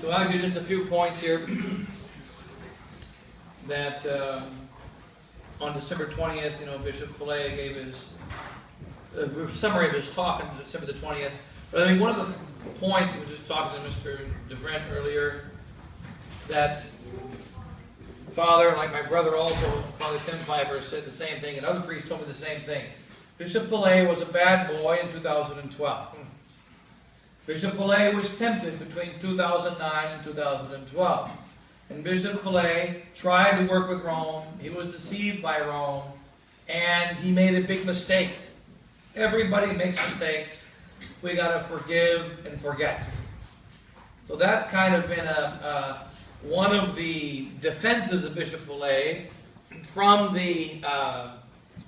So actually just a few points here that on December 20th, Bishop Filet gave his summary of his talk on December the 20th. But I think one of the points, we were just talking to Mr. DeVrent earlier, that Father, like my brother also, Father Tim Pfeiffer, said the same thing, and other priests told me the same thing. Bishop Filet was a bad boy in 2012. Bishop Filet was tempted between 2009 and 2012. And Bishop Filet tried to work with Rome. He was deceived by Rome. And he made a big mistake. Everybody makes mistakes. We got to forgive and forget. So that's kind of been one of the defenses of Bishop Filet from the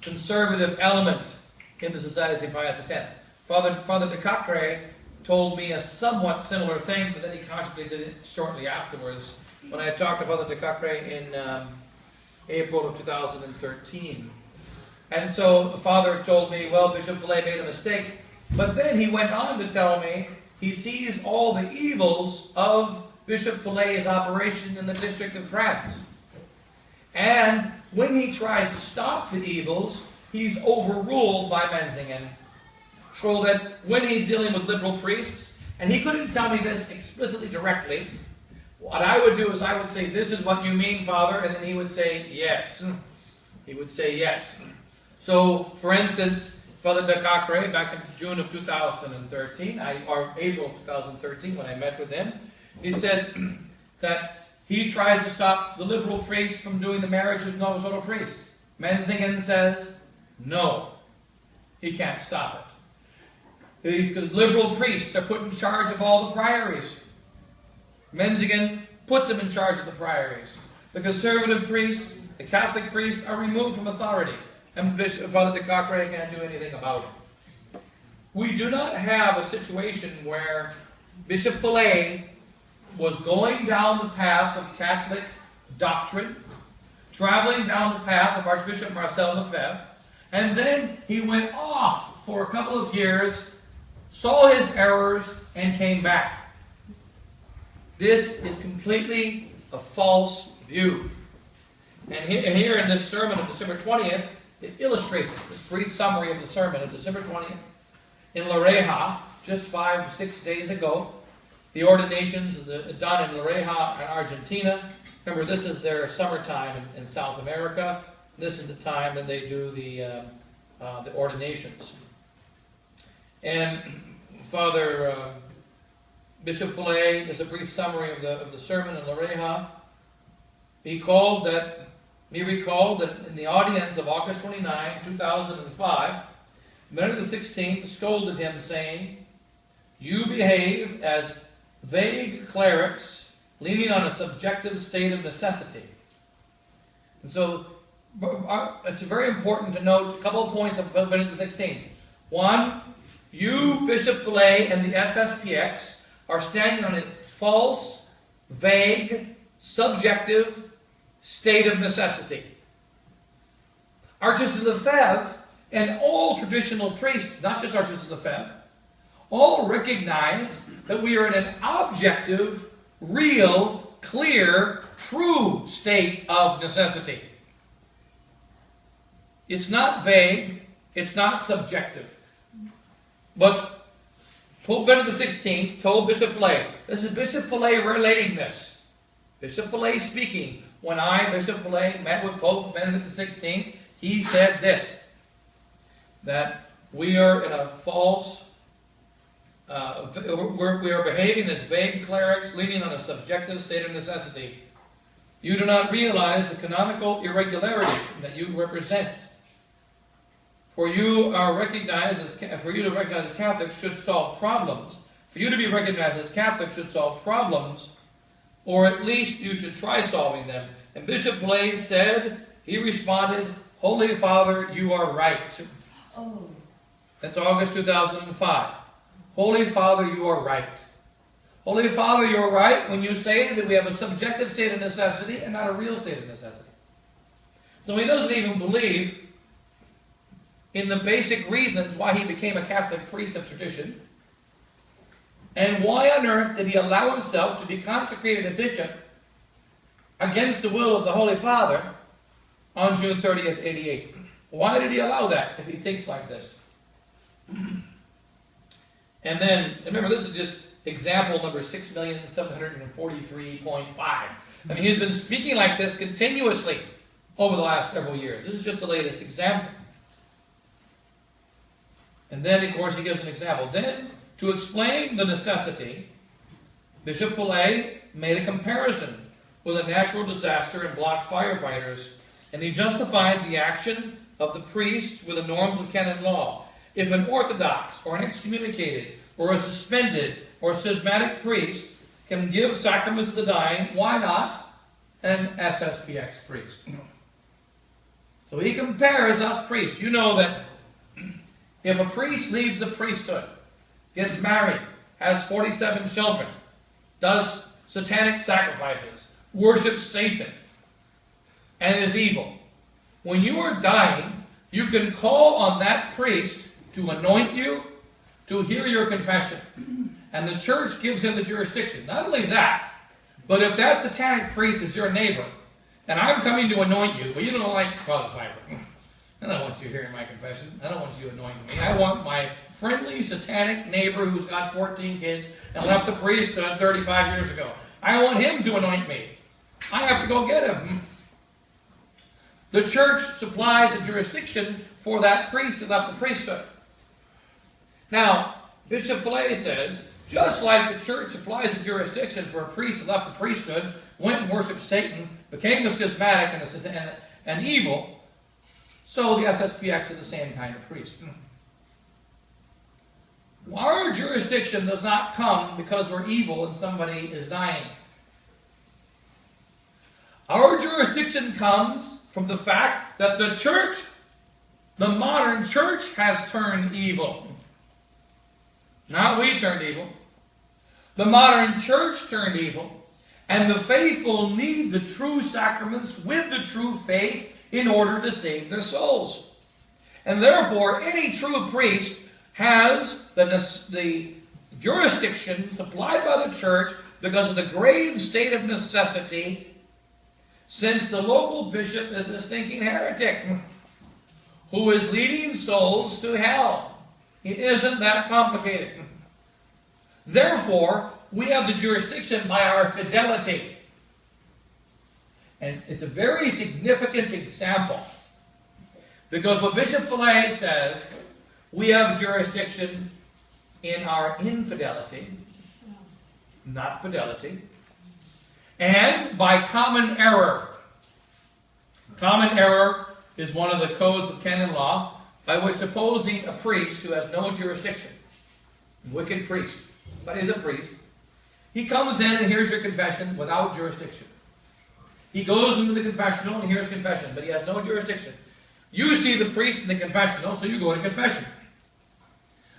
conservative element in the Society of St. Pius X. Father de Cacre told me a somewhat similar thing, but then he contradicted it shortly afterwards when I talked to Father de Cacre in April of 2013. And so the Father told me, well, Bishop Filet made a mistake, but then he went on to tell me he sees all the evils of Bishop Filet's operation in the District of France. And when he tries to stop the evils, he's overruled by Menzingen. So that when he's dealing with liberal priests, and he couldn't tell me this explicitly directly, what I would do is I would say, this is what you mean, Father, and then he would say, yes. He would say, yes. So, for instance, Father de Cacre, back in June of 2013, or April of 2013, when I met with him, he said that he tries to stop the liberal priests from doing the marriage with Novus priests. Menzingen says, no, he can't stop it. The liberal priests are put in charge of all the priories. Menzingen puts them in charge of the priories. The conservative priests, the Catholic priests, are removed from authority. And Father de Cacre can't do anything about it. We do not have a situation where Bishop Filet was going down the path of Catholic doctrine, traveling down the path of Archbishop Marcel Lefebvre, and then he went off for a couple of years, saw his errors, and came back. This is completely a false view. And here in this sermon of December 20th, it illustrates it, this brief summary of the sermon of December 20th. In La Reja, just 5 or 6 days ago, the ordinations done in La Reja in Argentina. Remember, this is their summertime in South America. This is the time that they do the ordinations. And Father Bishop Filet, just a brief summary of the sermon in La Reja. He recalled that in the audience of August 29, 2005, Benedict XVI scolded him, saying, "You behave as vague clerics leaning on a subjective state of necessity." And so it's very important to note a couple of points about Benedict XVI. One, you, Bishop Filet, and the SSPX are standing on a false, vague, subjective state of necessity. Archbishop Lefebvre and all traditional priests, not just Archbishop Lefebvre, all recognize that we are in an objective, real, clear, true state of necessity. It's not vague, it's not subjective. But Pope Benedict XVI told Bishop Filet, this is Bishop Filet relating this. Bishop Filet speaking. When I, Bishop Filet, met with Pope Benedict XVI, he said this, that we are in a false, we are behaving as vague clerics, leaning on a subjective state of necessity. You do not realize the canonical irregularity that you represent. For you to recognize as Catholics should solve problems. For you to be recognized as Catholics should solve problems, or at least you should try solving them. And Bishop Filet said, he responded, "Holy Father, you are right." Oh. That's August 2005. Holy Father, you are right. Holy Father, you are right when you say that we have a subjective state of necessity and not a real state of necessity. So he doesn't even believe in the basic reasons why he became a Catholic priest of tradition. And why on earth did he allow himself to be consecrated a bishop against the will of the Holy Father on June 30th, 88? Why did he allow that if he thinks like this? And then, remember, this is just example number 6,743.5. I mean, he's been speaking like this continuously over the last several years. This is just the latest example. And then, of course, he gives an example. Then, to explain the necessity, Bishop Filet made a comparison with a natural disaster and blocked firefighters, and he justified the action of the priests with the norms of canon law. If an Orthodox or an excommunicated or a suspended or schismatic priest can give sacraments to the dying, why not an SSPX priest? So he compares us priests. You know that if a priest leaves the priesthood, gets married, has 47 children, does satanic sacrifices, worships Satan, and is evil, when you are dying, you can call on that priest to anoint you, to hear your confession. And the church gives him the jurisdiction. Not only that, but if that satanic priest is your neighbor, and I'm coming to anoint you, but you don't like Father Pfeiffer. I don't want you hearing my confession. I don't want you anointing me. I want my friendly satanic neighbor who's got 14 kids and left the priesthood 35 years ago. I want him to anoint me. I have to go get him. The church supplies a jurisdiction for that priest that left the priesthood. Now, Bishop Filet says, just like the church supplies a jurisdiction for a priest that left the priesthood, went and worshipped Satan, became a schismatic and evil, so the SSPX is the same kind of priest. Our jurisdiction does not come because we're evil and somebody is dying. Our jurisdiction comes from the fact that the church, the modern church, has turned evil. Not we turned evil. The modern church turned evil. And the faithful need the true sacraments with the true faith in order to save their souls. And therefore, any true priest has the jurisdiction supplied by the church because of the grave state of necessity, since the local bishop is a stinking heretic who is leading souls to hell. It isn't that complicated. Therefore, we have the jurisdiction by our fidelity. And it's a very significant example, because what Bishop Filet says, we have jurisdiction in our infidelity, not fidelity, and by common error. Common error is one of the codes of canon law by which supposing a priest who has no jurisdiction, wicked priest, but is a priest, he comes in and hears your confession without jurisdiction. He goes into the confessional and hears confession, but he has no jurisdiction. You see the priest in the confessional, so you go to confession.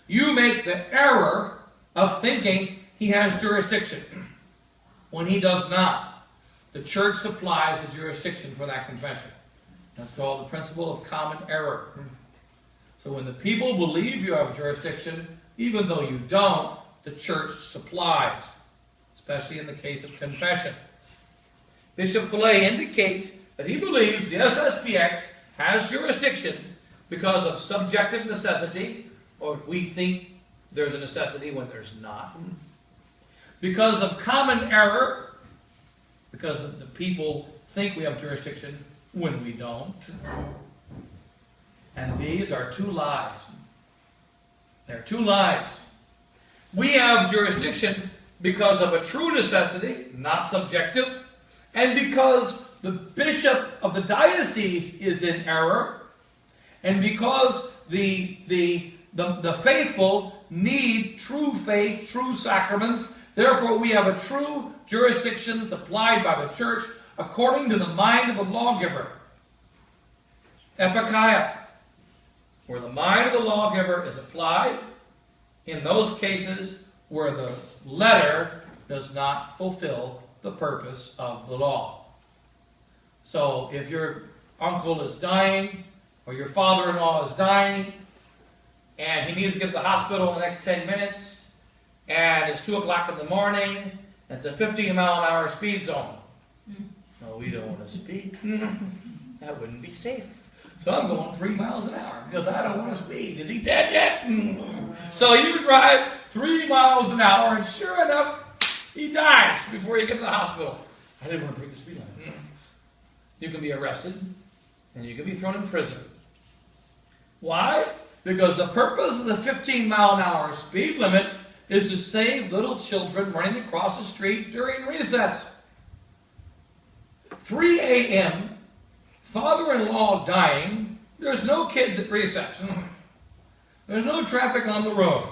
You make the error of thinking he has jurisdiction when he does not. The church supplies the jurisdiction for that confession. That's called the principle of common error. So when the people believe you have jurisdiction, even though you don't, the church supplies, especially in the case of confession. Bishop Filet indicates that he believes the SSPX has jurisdiction because of subjective necessity, or we think there's a necessity when there's not. Because of common error, because the people think we have jurisdiction when we don't. And these are two lies. They're two lies. We have jurisdiction because of a true necessity, not subjective, and because the bishop of the diocese is in error, and because the faithful need true faith, true sacraments. Therefore, we have a true jurisdiction supplied by the church according to the mind of the lawgiver. Epikeia, where the mind of the lawgiver is applied in those cases where the letter does not fulfill the purpose of the law. So, if your uncle is dying, or your father-in-law is dying, and he needs to get to the hospital in the next 10 minutes, and it's 2 o'clock in the morning, and it's a 15-mile-an-hour speed zone. No, we don't want to speed. That wouldn't be safe. So I'm going 3 miles an hour because I don't want to speed. Is he dead yet? So you drive 3 miles an hour, and sure enough, he dies before you get to the hospital. I didn't want to break the speed limit. You can be arrested, and you can be thrown in prison. Why? Because the purpose of the 15-mile-an-hour speed limit is to save little children running across the street during recess. 3 a.m., father-in-law dying, there's no kids at recess. There's no traffic on the road.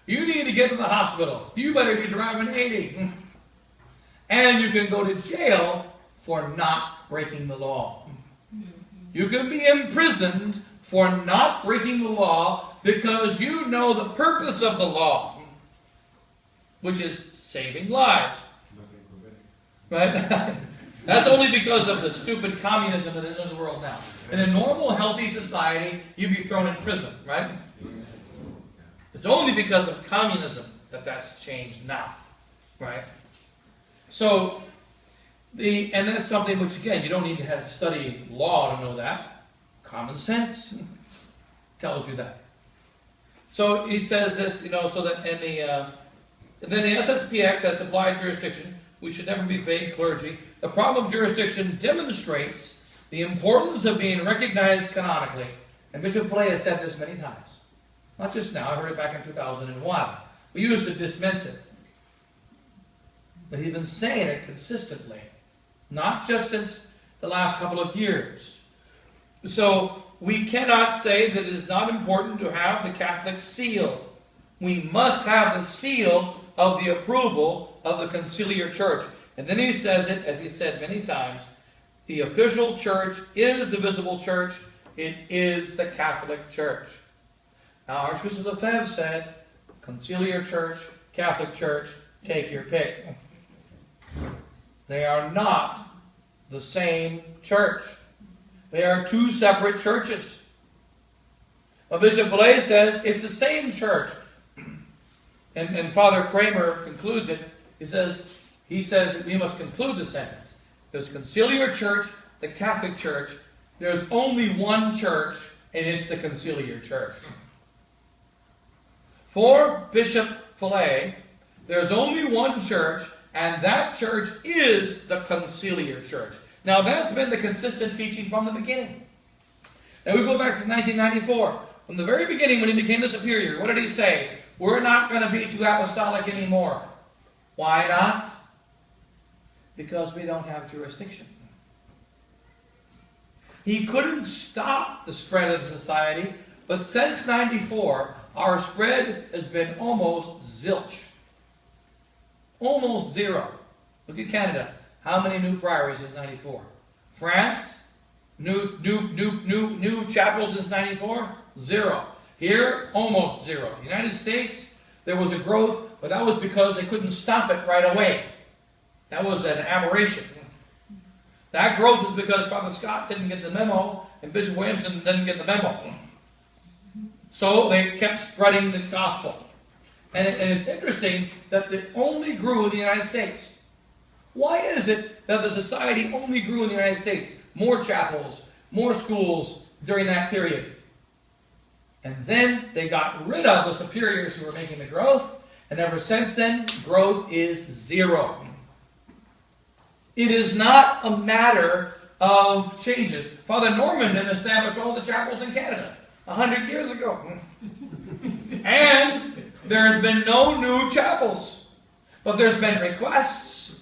You need to get to the hospital. You better be driving 80. And you can go to jail for not breaking the law. You can be imprisoned for not breaking the law because you know the purpose of the law, which is saving lives. Right? That's only because of the stupid communism that is in the world now. In a normal, healthy society, you'd be thrown in prison, right? It's only because of communism that that's changed now, right? So, and that's something which, again, you don't need to have study law to know that. Common sense tells you that. So he says this, so that in and then the SSPX has applied jurisdiction. We should never be vague clergy. The problem of jurisdiction demonstrates the importance of being recognized canonically. And Bishop Filet has said this many times. Not just now, I heard it back in 2001. We used to dismiss it. But he's been saying it consistently. Not just since the last couple of years. So, we cannot say that it is not important to have the Catholic seal. We must have the seal of the approval of the conciliar church. And then he says it, as he said many times, the official church is the visible church. It is the Catholic Church. Now, Archbishop Lefebvre said, conciliar church, Catholic Church, take your pick. They are not the same church. They are two separate churches. But Bishop Filet says it's the same church. And Father Kramer concludes it. He says we must conclude the sentence. There's conciliar church, the Catholic Church. There's only one church, and it's the conciliar church. For Bishop Filet, there's only one church, and that church is the conciliar church. Now, that's been the consistent teaching from the beginning. Now, we go back to 1994. From the very beginning, when he became the superior, what did he say? We're not going to be too apostolic anymore. Why not? Because we don't have jurisdiction. He couldn't stop the spread of the society, but since 94, our spread has been almost zilch. Almost zero. Look at Canada. How many new priories since 94? France? New chapels since 94? Zero. Here, almost zero. United States, there was a growth, but that was because they couldn't stop it right away. That was an aberration. That growth is because Father Scott didn't get the memo, and Bishop Williamson didn't get the memo. So they kept spreading the gospel. And it's interesting that it only grew in the United States. Why is it that the society only grew in the United States? More chapels, more schools during that period. And then they got rid of the superiors who were making the growth, and ever since then, growth is zero. It is not a matter of changes. Father Norman then established all the chapels in Canada 100 years ago. And there has been no new chapels. But there's been requests.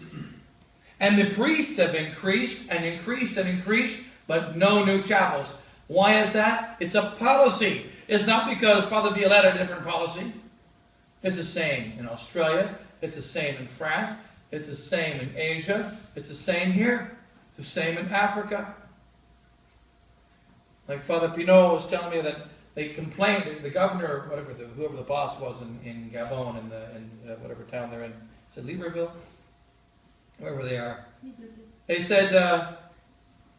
And the priests have increased and increased and increased, but no new chapels. Why is that? It's a policy. It's not because Father Violette had a different policy. It's the same in Australia. It's the same in France. It's the same in Asia. It's the same here. It's the same in Africa. Like Father Pinot was telling me that they complained, the governor, whoever the boss was in Gabon, in whatever town they're in, said Libreville, wherever they are. They said,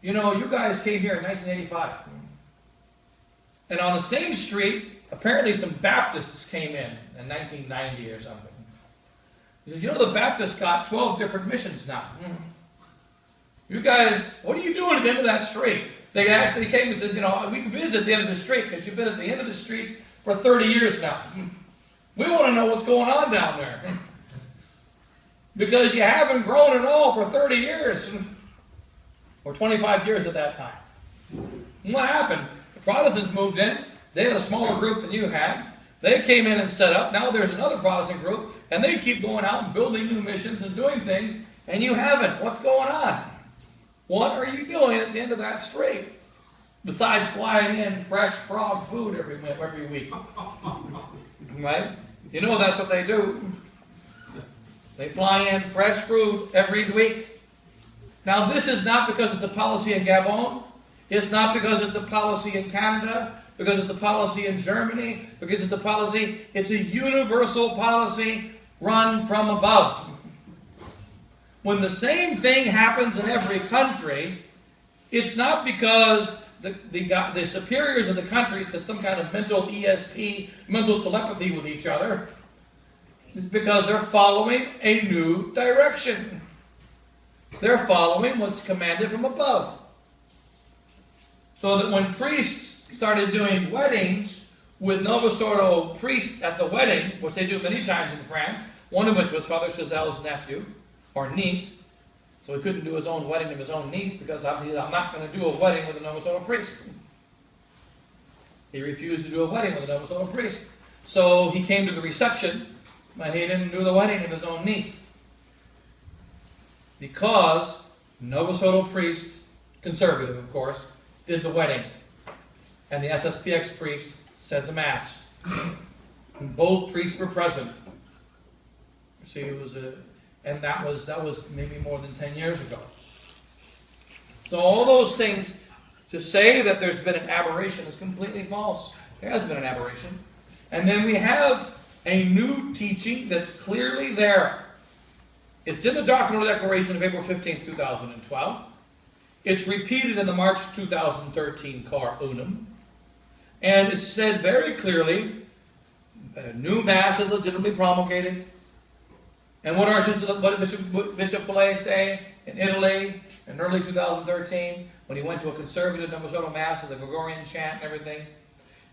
you guys came here in 1985. And on the same street, apparently some Baptists came in 1990 or something. He says, you know, the Baptists got 12 different missions now. You guys, what are you doing at the end of that street? They actually came and said, you know, we can visit the end of the street because you've been at the end of the street for 30 years now. We want to know what's going on down there. Because you haven't grown at all for 30 years. Or 25 years at that time. And what happened? The Protestants moved in. They had a smaller group than you had. They came in and set up. Now there's another Protestant group. And they keep going out and building new missions and doing things. And you haven't. What's going on? What are you doing at the end of that street? Besides flying in fresh frog food every week. Right? You know that's what they do. They fly in fresh food every week. Now this is not because it's a policy in Gabon. It's not because it's a policy in Canada. Because it's a policy in Germany. Because it's a policy. It's a universal policy run from above. When the same thing happens in every country, it's not because the superiors of the country said some kind of mental ESP, mental telepathy with each other. It's because they're following a new direction. They're following what's commanded from above. So that when priests started doing weddings with Novus Ordo priests at the wedding, which they do many times in France, one of which was Father Chazelle's nephew, or niece, so he couldn't do his own wedding of his own niece because I'm not going to do a wedding with a Novus Ordo priest. He refused to do a wedding with a Novus Ordo priest. So he came to the reception, but he didn't do the wedding of his own niece. Because Novus Ordo priests, conservative of course, did the wedding. And the SSPX priest said the Mass. And both priests were present. See, it was and that was maybe more than 10 years ago. So all those things, to say that there's been an aberration is completely false. There has been an aberration. And then we have a new teaching that's clearly there. It's in the Doctrinal Declaration of April 15th, 2012. It's repeated in the March 2013 Car Unum. And it's said very clearly, a new Mass is legitimately promulgated. And what did Bishop Filet say in Italy in early 2013 when he went to a conservative Novus Ordo Mass with the Gregorian chant and everything?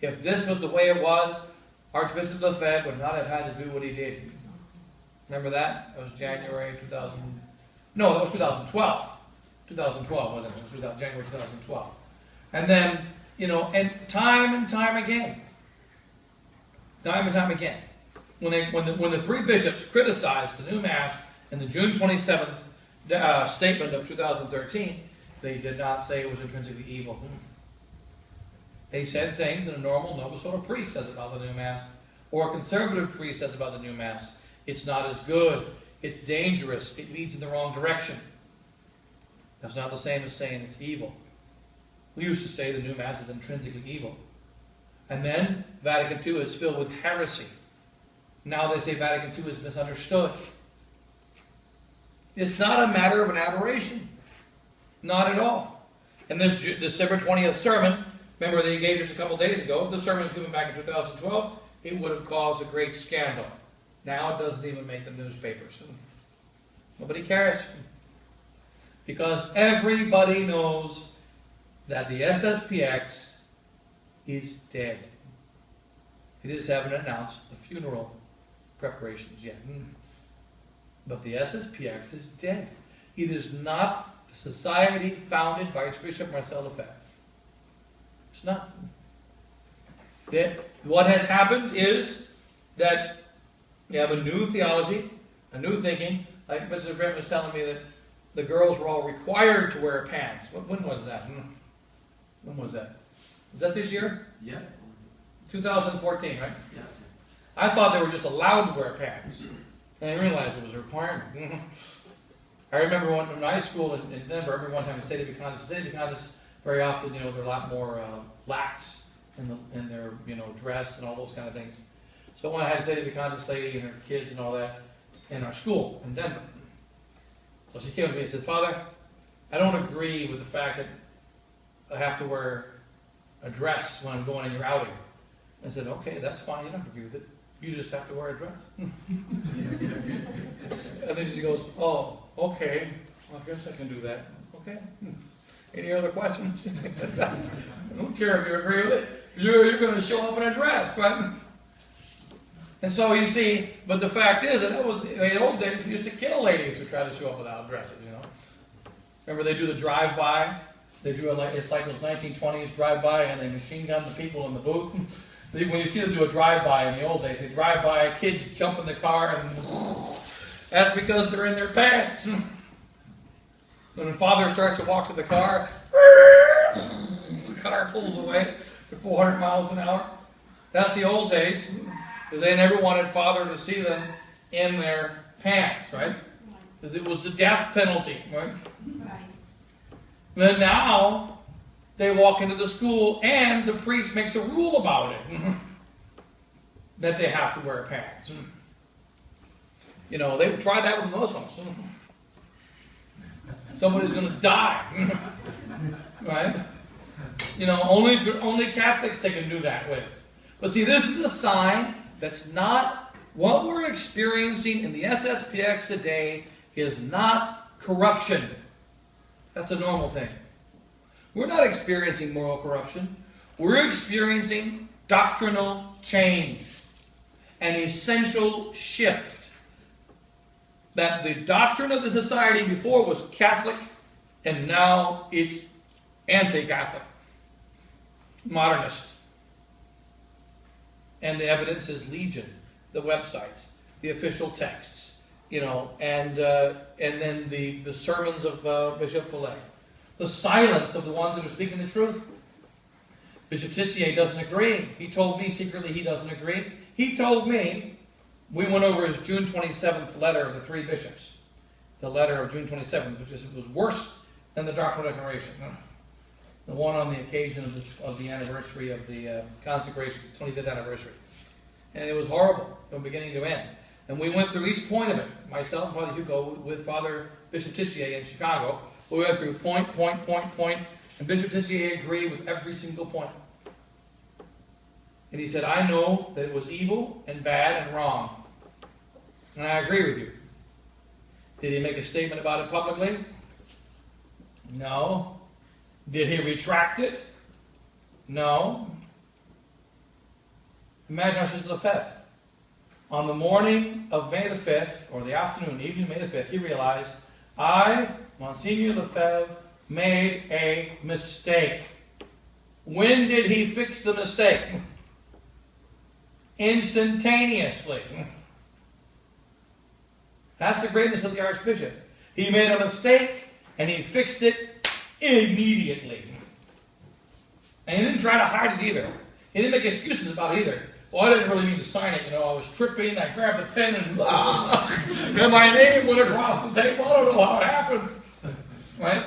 If this was the way it was, Archbishop Lefebvre would not have had to do what he did. Remember that? That was January 2000. No, that was 2012. 2012, wasn't it? It was January 2012. And then, you know, and time again, when the three bishops criticized the new Mass in the June 27th statement of 2013, they did not say it was intrinsically evil. They said things that a normal Novus Ordo priest says about the new Mass, or a conservative priest says about the new Mass. It's not as good. It's dangerous. It leads in the wrong direction. That's not the same as saying it's evil. We used to say the new Mass is intrinsically evil. And then Vatican II is filled with heresy. Now they say Vatican II is misunderstood. It's not a matter of an aberration. Not at all. In this December 20th sermon, remember they gave us a couple days ago, if the sermon was given back in 2012, it would have caused a great scandal. Now it doesn't even make the newspapers. Nobody cares. Because everybody knows that the SSPX is dead. They just haven't announced the funeral preparations yet. But the SSPX is dead. It is not the society founded by Archbishop Marcel Lefebvre. It's not. What has happened is that you have a new theology, a new thinking. Like Mr. Brent was telling me that the girls were all required to wear pants. When was that? When was that? Was that this year? Yeah. 2014, right? Yeah. I thought they were just allowed to wear pants. And I realized it was a requirement. I remember when high school in Denver, every one time the state of Econdis, very often, you know, they're a lot more lax in their, you know, dress and all those kind of things. So when I had a state of Econdis lady and her kids and all that in our school in Denver. So she came to me and said, Father, I don't agree with the fact that I have to wear a dress when I'm going in your outing. I said, okay, that's fine, you don't have to agree with it. You just have to wear a dress. And then she goes, oh, okay, well, I guess I can do that. Okay. Any other questions? I don't care if you agree with it. You're going to show up in a dress, right? And so you see, but the fact is that was, in the old days, we used to kill ladies who tried to show up without dresses, you know. Remember they do the drive-by? They do it like, it's like those 1920s drive-by, and they machine gun the people in the booth. When you see them do a drive-by in the old days, they drive by, kids jump in the car, and that's because they're in their pants. When the father starts to walk to the car, the car pulls away at 400 miles an hour. That's the old days. They never wanted father to see them in their pants, right? Because it was the death penalty, right? Then now, they walk into the school and the priest makes a rule about it. That they have to wear pants. You know, they tried that with Muslims. Somebody's going to die. Right? You know, only Catholics they can do that with. But see, this is a sign that's not what we're experiencing in the SSPX today is not corruption. That's a normal thing. We're not experiencing moral corruption. We're experiencing doctrinal change. An essential shift. That the doctrine of the society before was Catholic, and now it's anti-Catholic. Modernist. And the evidence is legion. The websites, the official texts, you know, and then the sermons of Bishop Filet. The silence of the ones that are speaking the truth. Bishop Tisia doesn't agree. He told me secretly he doesn't agree. He told me, we went over his June 27th letter of the three bishops. The letter of June 27th, which was worse than the doctrinal declaration. The one on the occasion of the anniversary of the consecration, 25th anniversary. And it was horrible from beginning to end. And we went through each point of it. Myself and Father Hugo with Father Bishop Tisia in Chicago. We went through point. And Bishop Tisia agreed with every single point. And he said, I know that it was evil and bad and wrong. And I agree with you. Did he make a statement about it publicly? No. Did he retract it? No. Imagine Archbishop Lefebvre. On the morning of May the 5th, or the afternoon, evening of May the 5th, he realized, I, Monsignor Lefebvre, made a mistake. When did he fix the mistake? Instantaneously. That's the greatness of the Archbishop. He made a mistake, and he fixed it immediately. And he didn't try to hide it either. He didn't make excuses about it either. Well, I didn't really mean to sign it, you know, I was tripping, I grabbed the pen and and my name went across the table. I don't know how it happened. Right?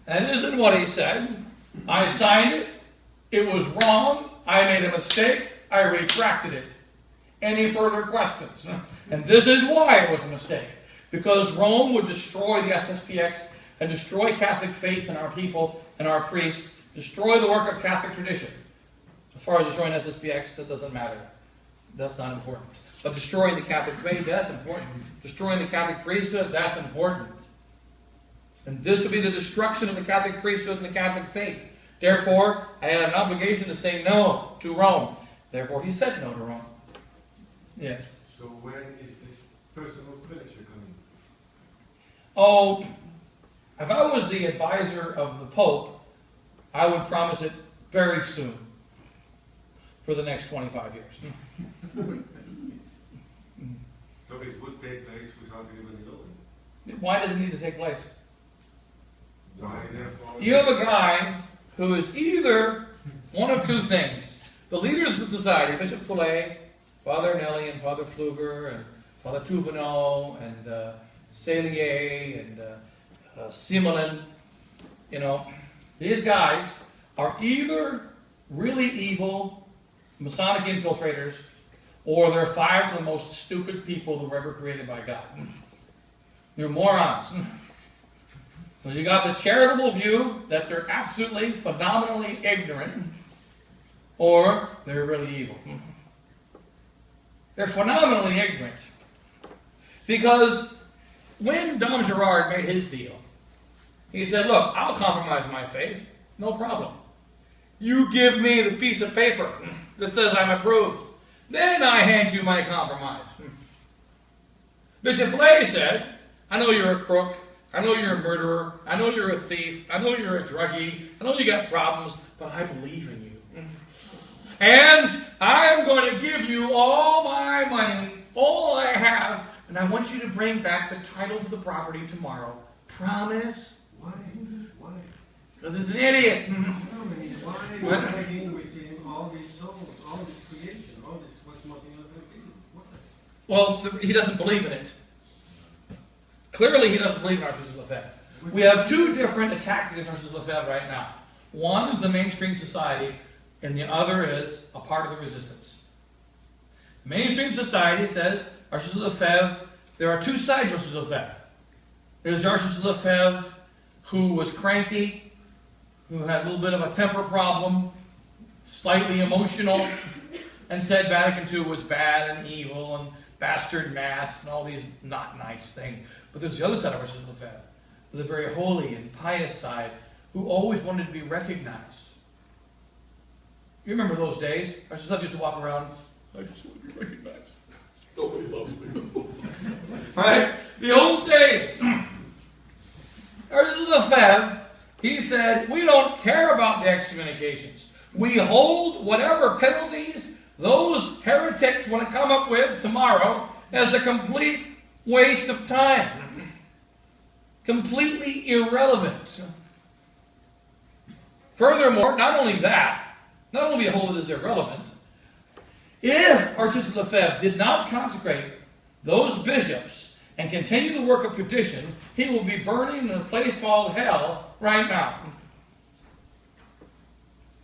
That isn't what he said. I signed it. It was wrong. I made a mistake. I retracted it. Any further questions? And this is why it was a mistake. Because Rome would destroy the SSPX and destroy Catholic faith in our people and our priests, destroy the work of Catholic tradition. As far as destroying SSPX, that doesn't matter. That's not important. But destroying the Catholic faith, that's important. Destroying the Catholic priesthood, that's important. And this would be the destruction of the Catholic priesthood and the Catholic faith. Therefore, I had an obligation to say no to Rome. Therefore, he said no to Rome. Yeah. So when is this personal pleasure coming? Oh, if I was the advisor of the Pope, I would promise it very soon. For the next 25 years. So it would take place without anybody knowing? Why does it need to take place? Therefore, You have a guy who is either one of two things. The leaders of the society, Bishop Filet, Father Nelly and Father Pfluger and Father Touvenot and Salier and Simelin, you know, these guys are either really evil Masonic infiltrators, or they're five of the most stupid people that were ever created by God. They're morons. So you got the charitable view that they're absolutely, phenomenally ignorant, or they're really evil. They're phenomenally ignorant. Because when Dom Gerard made his deal, he said, look, I'll compromise my faith, no problem. You give me the piece of paper that says I'm approved. Then I hand you my compromise. Bishop Filet said, I know you're a crook. I know you're a murderer. I know you're a thief. I know you're a druggie. I know you got problems, but I believe in you. And I'm going to give you all my money, all I have, and I want you to bring back the title to the property tomorrow. Promise? Why? Why? Because he's an idiot. Why are we seeing all these souls, all this creation, all this what's most in the Well, he doesn't believe in it. Clearly, he doesn't believe in Archbishop Lefebvre. We have two different attacks against Archbishop Lefebvre right now. One is the mainstream society, and the other is a part of the resistance. Mainstream society says Archbishop Lefebvre, there are two sides to Archbishop Lefebvre. There's Archbishop Lefebvre, who was cranky, who had a little bit of a temper problem, slightly emotional, and said Vatican II was bad and evil and bastard mass and all these not nice things. But there's the other side of Archbishop Lefebvre, the very holy and pious side, who always wanted to be recognized. You remember those days? Archbishop Lefebvre used to walk around, I just want to be recognized. Nobody loves me. Right? The old days. Archbishop Lefebvre, he said, we don't care about the excommunications. We hold whatever penalties those heretics want to come up with tomorrow as a complete waste of time. Completely irrelevant. Furthermore, not only that, not only hold it as irrelevant, if Archbishop Lefebvre did not consecrate those bishops and continue the work of tradition, he will be burning in a place called hell right now.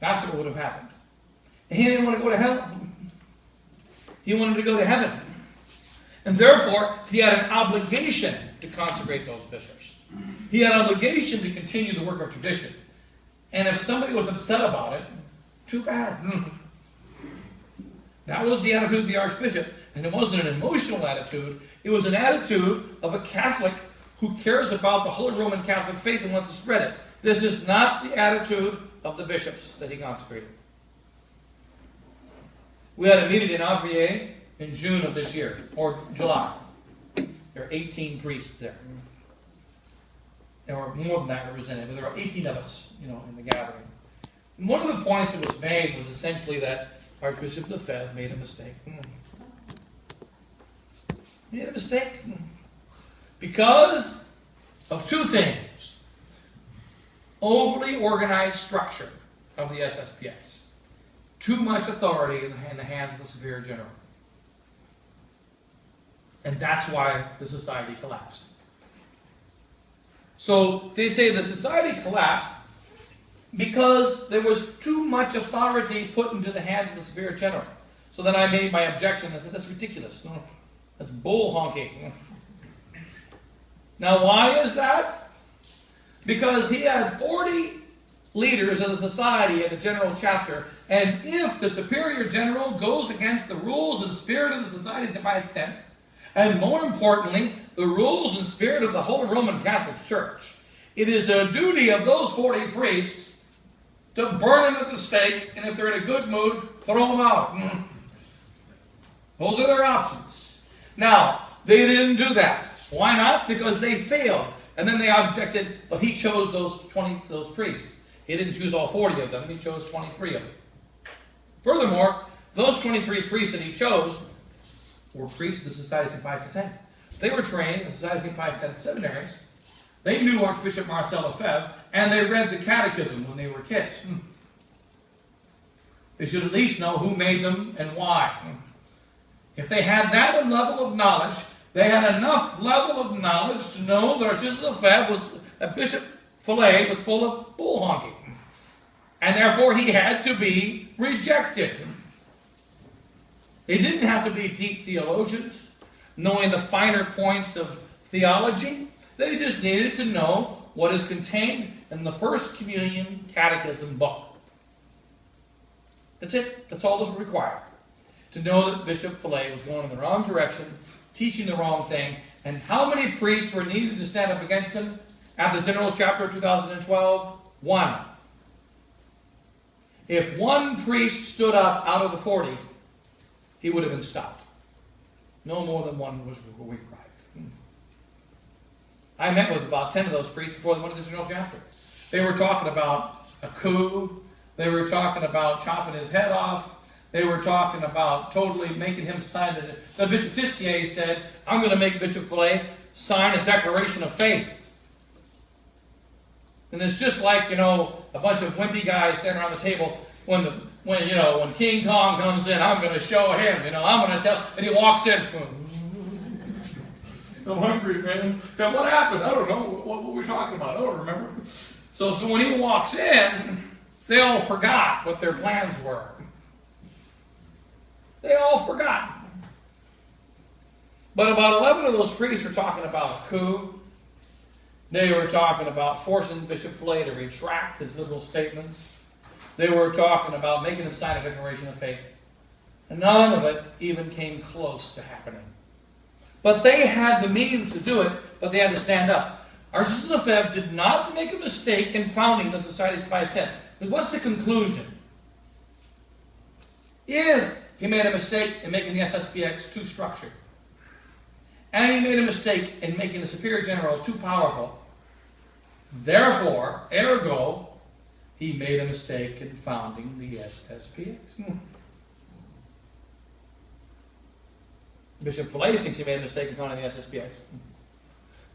That's what would have happened. And he didn't want to go to hell. He wanted to go to heaven. And therefore, he had an obligation to consecrate those bishops. He had an obligation to continue the work of tradition. And if somebody was upset about it, too bad. That was the attitude of the Archbishop. And it wasn't an emotional attitude. It was an attitude of a Catholic who cares about the Holy Roman Catholic faith and wants to spread it. This is not the attitude of the bishops that he consecrated. We had a meeting in Avrier in June of this year, or July. There are 18 priests there. There were more than that represented, but there were 18 of us, in the gathering. And one of the points that was made was essentially that Archbishop Lefebvre made a mistake. He made a mistake because of two things. Overly organized structure of the SSPX. Too much authority in the hands of the Superior General. And that's why the society collapsed. So they say the society collapsed because there was too much authority put into the hands of the Superior General. So then I made my objection. I said, that's ridiculous. That's bull honking. Now why is that? Because he had 40 leaders of the society at the general chapter, and if the Superior General goes against the rules and spirit of the society to my extent, and more importantly, the rules and spirit of the Holy Roman Catholic Church, it is the duty of those 40 priests to burn them at the stake, and if they're in a good mood, throw them out. Those are their options. Now, they didn't do that. Why not? Because they failed. And then they objected, but he chose those priests. He didn't choose all 40 of them. He chose 23 of them. Furthermore, those 23 priests that he chose were priests of the Society of St. Pius X. They were trained in the Society of St. Pius X seminaries. They knew Archbishop Marcel Lefebvre, and they read the catechism when they were kids. They should at least know who made them and why. If they had that level of knowledge, they had enough level of knowledge to know that Archbishop Lefebvre Bishop Filet was full of bull honking. And therefore he had to be rejected. They didn't have to be deep theologians, knowing the finer points of theology. They just needed to know what is contained in the First Communion Catechism book. That's it. That's all that's required. To know that Bishop Filet was going in the wrong direction, teaching the wrong thing, and how many priests were needed to stand up against him at the General Chapter of 2012? 1. If one priest stood up out of the 40, he would have been stopped. No more than one was required. I met with about 10 of those priests before they went to the General Chapter. They were talking about a coup. They were talking about chopping his head off. They were talking about totally making him sign it. The Bishop Tisia said, I'm going to make Bishop Filet sign a declaration of faith. And it's just like, a bunch of wimpy guys standing around the table when King Kong comes in, I'm going to show him, I'm going to tell, and he walks in. I'm hungry, man. Now, what happened? I don't know. What were we talking about? I don't remember. So when he walks in, they all forgot what their plans were. They all forgot. But about 11 of those priests were talking about a coup. They were talking about forcing Bishop Filet to retract his liberal statements. They were talking about making him sign a declaration of faith. And none of it even came close to happening. But they had the means to do it, but they had to stand up. Archbishop Lefebvre did not make a mistake in founding the Society of Pius X. But what's the conclusion? If he made a mistake in making the SSPX too structured, and he made a mistake in making the Superior General too powerful, therefore, ergo, he made a mistake in founding the SSPX. Bishop Filet thinks he made a mistake in founding the SSPX.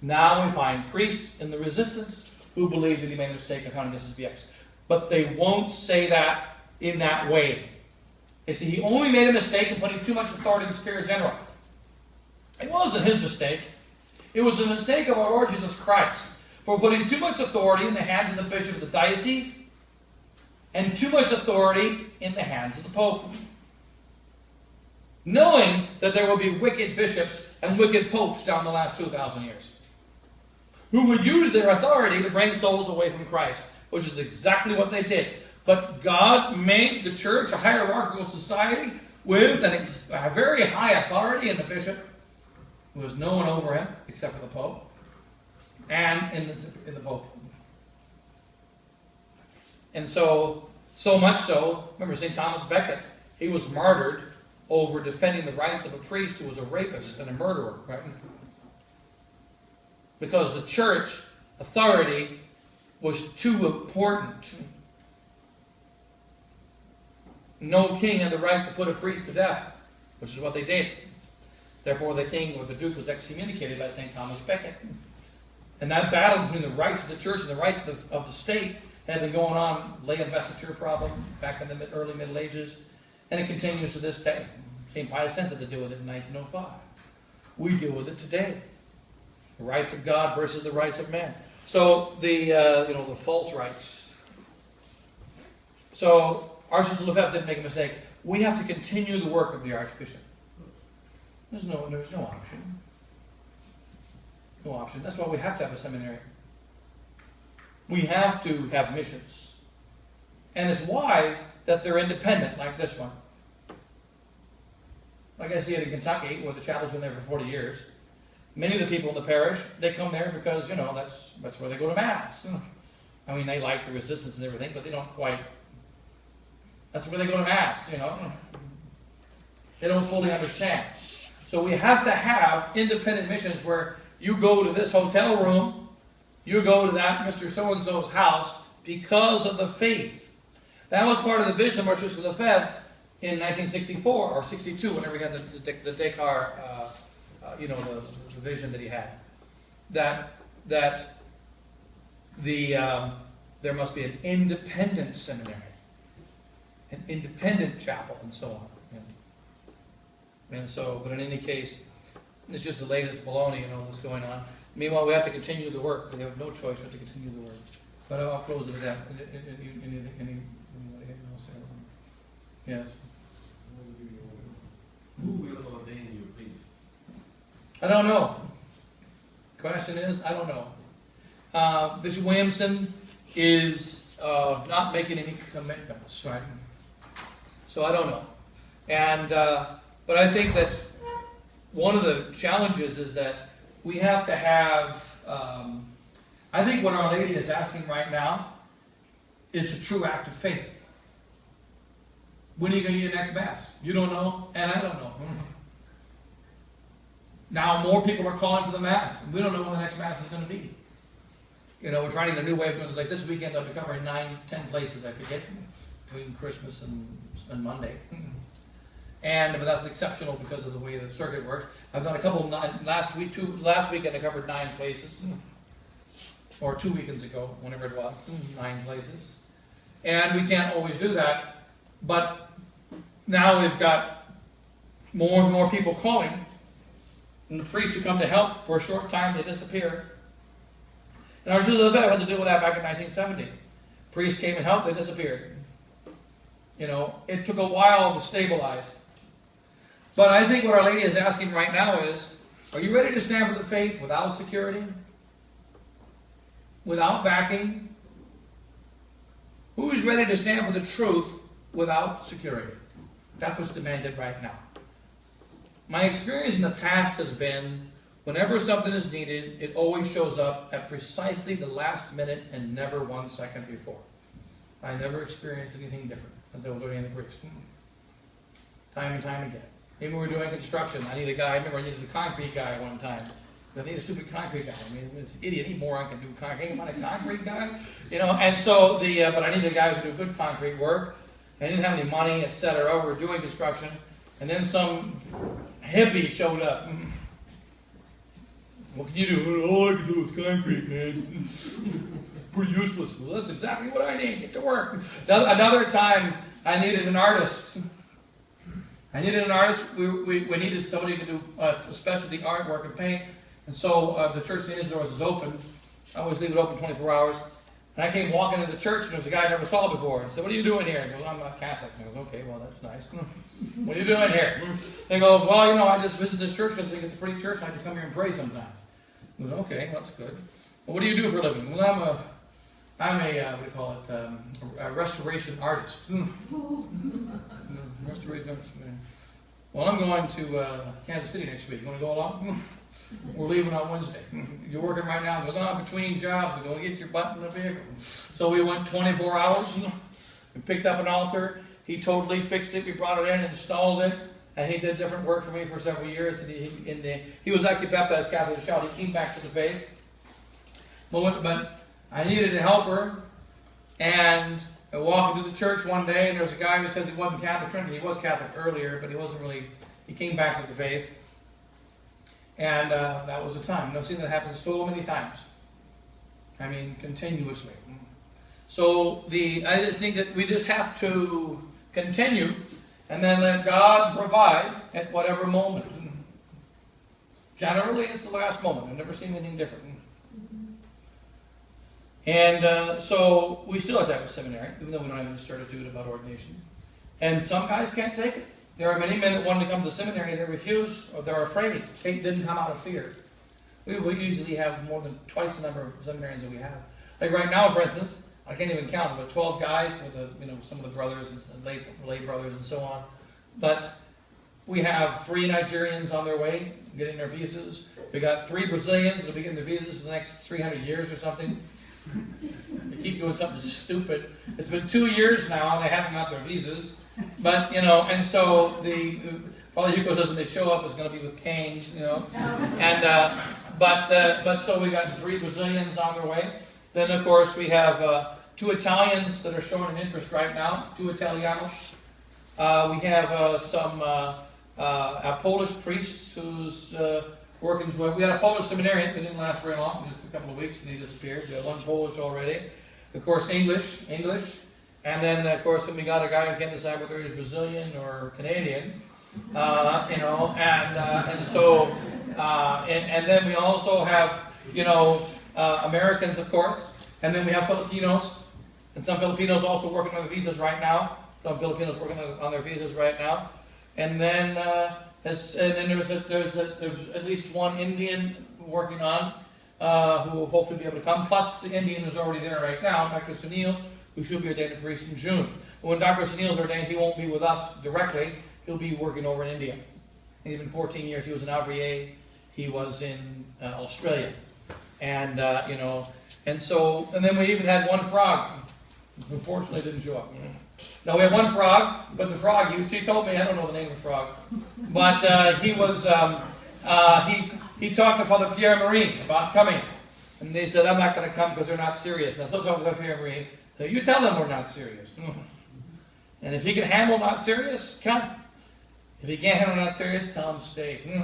Now we find priests in the resistance who believe that he made a mistake in founding the SSPX. But they won't say that in that way. They say he only made a mistake in putting too much authority in the Superior General. It wasn't his mistake. It was the mistake of our Lord Jesus Christ for putting too much authority in the hands of the bishop of the diocese and too much authority in the hands of the Pope. Knowing that there will be wicked bishops and wicked popes down the last 2,000 years who will use their authority to bring souls away from Christ, which is exactly what they did. But God made the church a hierarchical society with a very high authority in the bishop, who was no one over him except for the Pope, and in the Pope. And so much so, remember St. Thomas Becket, he was martyred over defending the rights of a priest who was a rapist and a murderer, right? Because the church authority was too important. No king had the right to put a priest to death, which is what they did. Therefore, the king or the duke was excommunicated by St. Thomas Becket. And that battle between the rights of the church and the rights of the state had been going on, lay investiture problem back in the early Middle Ages, and it continues to this day. St. Pius X had to deal with it in 1905. We deal with it today. The rights of God versus the rights of man. So the false rights. So Archbishop Lefebvre didn't make a mistake. We have to continue the work of the Archbishop. There's no option. No option. That's why we have to have a seminary. We have to have missions. And it's wise that they're independent, like this one. Like I see it in Kentucky, where the chapel's been there for 40 years. Many of the people in the parish, they come there because, that's where they go to Mass. I mean, they like the resistance and everything, but they don't quite... That's where they go to Mass, They don't fully understand. So we have to have independent missions where you go to this hotel room, you go to that Mr. So-and-so's house because of the faith. That was part of the vision of Archbishop Lefebvre in 1964 or 62, whenever he had the Descartes, the vision that he had. That there must be an independent seminary, an independent chapel, and so on. And so, but in any case, it's just the latest baloney, that's going on. Meanwhile, we have to continue the work. We have no choice but to continue the work. But I'll close it with that. Anybody else? Yes. Who will ordain you, please? I don't know. Question is, I don't know. Bishop Williamson is not making any commitments, right? So I don't know. And but I think that one of the challenges is that we have to have. I think what Our Lady is asking right now is a true act of faith. When are you going to get your next Mass? You don't know, and I don't know. Now more people are calling for the Mass. We don't know when the next Mass is going to be. You know, we're trying a new way of doing it. Like this weekend, I'll be covering 9, 10 places, I forget, between Christmas and Monday. But that's exceptional because of the way the circuit works. I've done a couple last weekend I covered 9 places. Or 2 weekends ago, whenever it was, 9 places. And we can't always do that. But now we've got more and more people calling. And the priests who come to help, for a short time, they disappear. And our Zulu had to deal with that back in 1970. Priests came and helped, they disappeared. You know, it took a while to stabilize. But I think what Our Lady is asking right now is, are you ready to stand for the faith without security? Without backing? Who's ready to stand for the truth without security? That's what's demanded right now. My experience in the past has been, whenever something is needed, it always shows up at precisely the last minute and never 1 second before. I never experienced anything different until I was doing the priest. Time and time again. Even when we were doing construction, I needed a guy. I remember I needed a concrete guy one time. I need a stupid concrete guy. I mean, this idiot, any moron can do concrete. Can you find a concrete guy? You know, and so but I needed a guy who could do good concrete work. I didn't have any money, etc. We were doing construction, and then some hippie showed up. What can you do? All I can do is concrete, man. Pretty useless. Well, that's exactly what I need. Get to work. Another time, I needed an artist. We needed somebody to do specialty artwork and paint. And so the church in Israel was open. I always leave it open 24 hours. And I came walking into the church, and there was a guy I never saw before. I said, "What are you doing here?" He goes, "I'm not Catholic." I goes, "Okay, well, that's nice. What are you doing here?" He goes, "Well, you know, I just visit this church because I think it's a pretty church, and I can come here and pray sometimes." I goes, "Okay, well, that's good. Well, what do you do for a living?" "Well, I'm a what do you call it, a restoration artist." Restoration artist. "Well, I'm going to Kansas City next week. You want to go along?" "We're leaving on Wednesday." "You're working right now?" "We're going between jobs. We're going to get your butt in the vehicle." So we went 24 hours. We picked up an altar. He totally fixed it. We brought it in, installed it, and he did different work for me for several years. He was actually baptized Catholic as a child. He came back to the faith. But I needed a helper, and I walked into the church one day, and there was a guy who says he wasn't Catholic. He was Catholic earlier, but he wasn't really. He came back to the faith. And that was the time. And I've seen that happen so many times. I mean, continuously. So I just think that we just have to continue and then let God provide at whatever moment. Generally, it's the last moment. I've never seen anything different. And so we still have to have a seminary, even though we don't have any certitude about ordination. And some guys can't take it. There are many men that want to come to the seminary, they refuse, or they're afraid. They didn't come out of fear. We usually have more than twice the number of seminarians that we have. Like right now, for instance, I can't even count, but 12 guys with some of the brothers and lay brothers and so on. But we have 3 Nigerians on their way, getting their visas. We got 3 Brazilians that'll be getting their visas for the next 300 years or something. They keep doing something stupid. It's been 2 years now, and they haven't got their visas. But, and so Father Hugo says when they show up, it's going to be with canes, And, but so we got 3 Brazilians on their way. Then, of course, we have 2 Italians that are showing an interest right now, 2 Italianos. We have some Polish priests who's working. We had a Polish seminarian, but it didn't last very long, just a couple of weeks, and he disappeared. We had 1 Polish already. Of course, English. And then, of course, we got a guy who can't decide whether he's Brazilian or Canadian, and so, and then we also have, Americans, of course, and then we have Filipinos, and some Filipinos also working on the visas right now. Some Filipinos working on their visas right now, and then there's at least 1 Indian working on, who will hopefully be able to come, plus the Indian who's already there right now, Dr. Sunil, who should be ordained a priest in June. when Dr. Sunil's ordained, he won't be with us directly. He'll be working over in India. He's been 14 years. He was in Avrier. He was in Australia. And, you know, and then we even had one frog. Unfortunately, didn't show up. No, we had one frog, but the frog, he told me, I don't know the name of the frog, but he was, he talked to Father Pierre-Marie about coming. And they said, I'm not going to come because they're not serious. And I still talk to Father Pierre-Marie. So you tell them we're not serious. And if he can handle not serious, come. If he can't handle not serious, tell him stay.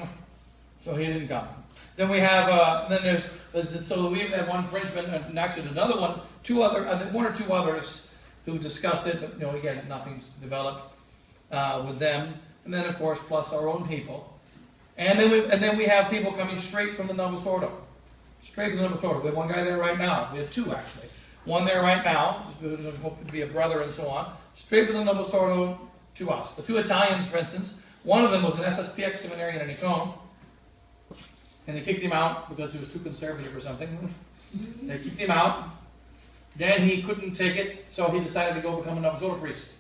So he didn't come. Then we have, so we even had one Frenchman, and actually another one, one or two others who discussed it, but, you know, again, nothing's developed with them. And then, of course, plus our own people. And then we have people coming straight from the Novus Ordo. Straight from the Novus Ordo. We have one guy there right now. We have two, actually. One there right now, hoping to be a brother and so on. Straight from the Novus Ordo to us. The two Italians, for instance, one of them was an SSPX seminarian in Icon, and they kicked him out because he was too conservative or something. They kicked him out. Then he couldn't take it, so he decided to go become a Novus Ordo priest.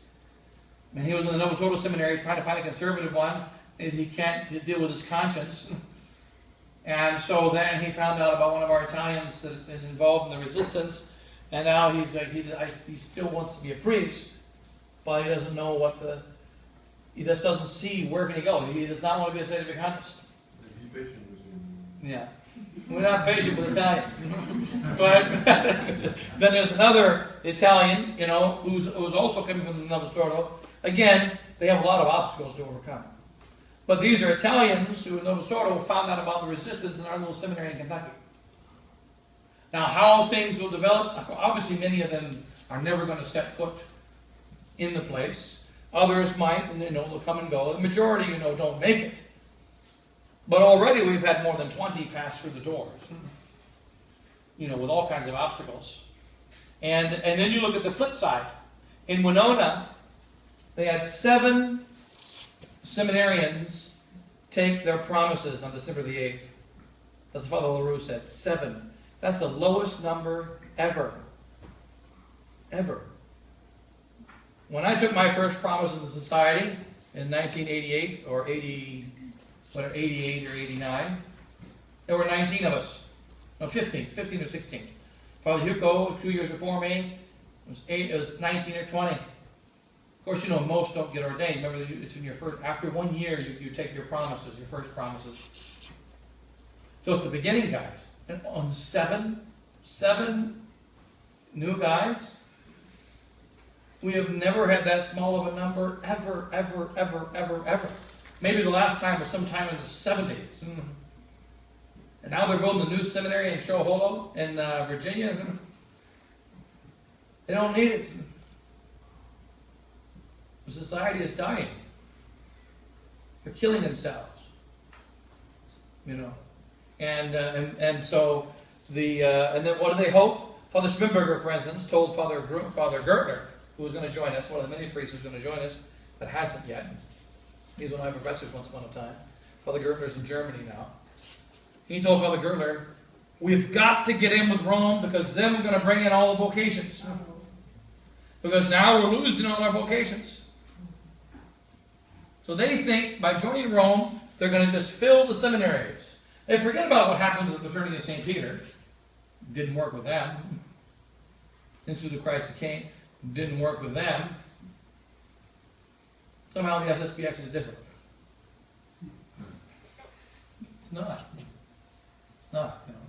And he was in the Novus Ordo seminary trying to find a conservative one. He can't deal with his conscience. And so then he found out about one of our Italians that is involved in the resistance, and now he's like, he still wants to be a priest, but he doesn't know he just doesn't see where can he go. He does not want to be a sedevacantist. Yeah. We're not patient with Italians. But then there's another Italian, you know, who's also coming from the Novus Ordo. Again, they have a lot of obstacles to overcome. But these are Italians who in Novus Ordo found out about the resistance in our little seminary in Kentucky. Now, how things will develop, obviously many of them are never going to set foot in the place. Others might, and, you know, they'll come and go. The majority, you know, don't make it. But already we've had more than 20 pass through the doors, you know, with all kinds of obstacles. And then you look at the flip side. In Winona, they had 7 seminarians take their promises on December the 8th. As Father LaRue said, 7. That's the lowest number ever. Ever. When I took my first promise of the Society in 1988 or 88 or 89, there were 19 of us. No, 15 or 16. Father Hugo, 2 years before me, it was 19 or 20. Of course, you know, most don't get ordained. Remember, it's in your first, after 1 year, you take your promises, your first promises. So it's the beginning guys. And on 7 new guys, we have never had that small of a number ever. Maybe the last time was sometime in the 70s. And now they're building a new seminary in Shoholo in Virginia. They don't need it. The society is dying. They're killing themselves. You know. And so and then what do they hope? Father Schmidberger, for instance, told Father Gertler, who was going to join us, one of the many priests who's going to join us, but hasn't yet. He's one of my professors once upon a time. Father Gertler's in Germany now. He told Father Gertler, we've got to get in with Rome because then we're going to bring in all the vocations. Because now we're losing all our vocations. So they think by joining Rome, they're going to just fill the seminaries. They forget about what happened to the Fraternity of St. Peter. Didn't work with them. Institute of Christ the King didn't work with them. Somehow the SSPX is different. It's not. It's not, you know.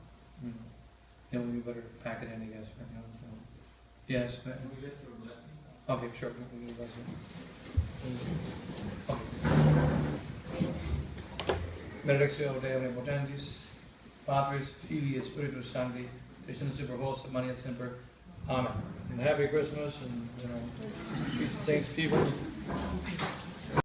You know, we better pack it in, I guess. You know, so. Yes. Can we get your blessing? Okay, sure. Benedictio Dei Omnipotentis, Patris, Filii, et Spiritus Sancti, Descendens super vos, et Maria Semper. Amen. And happy Christmas, and, you know, Feast of St. Stephen.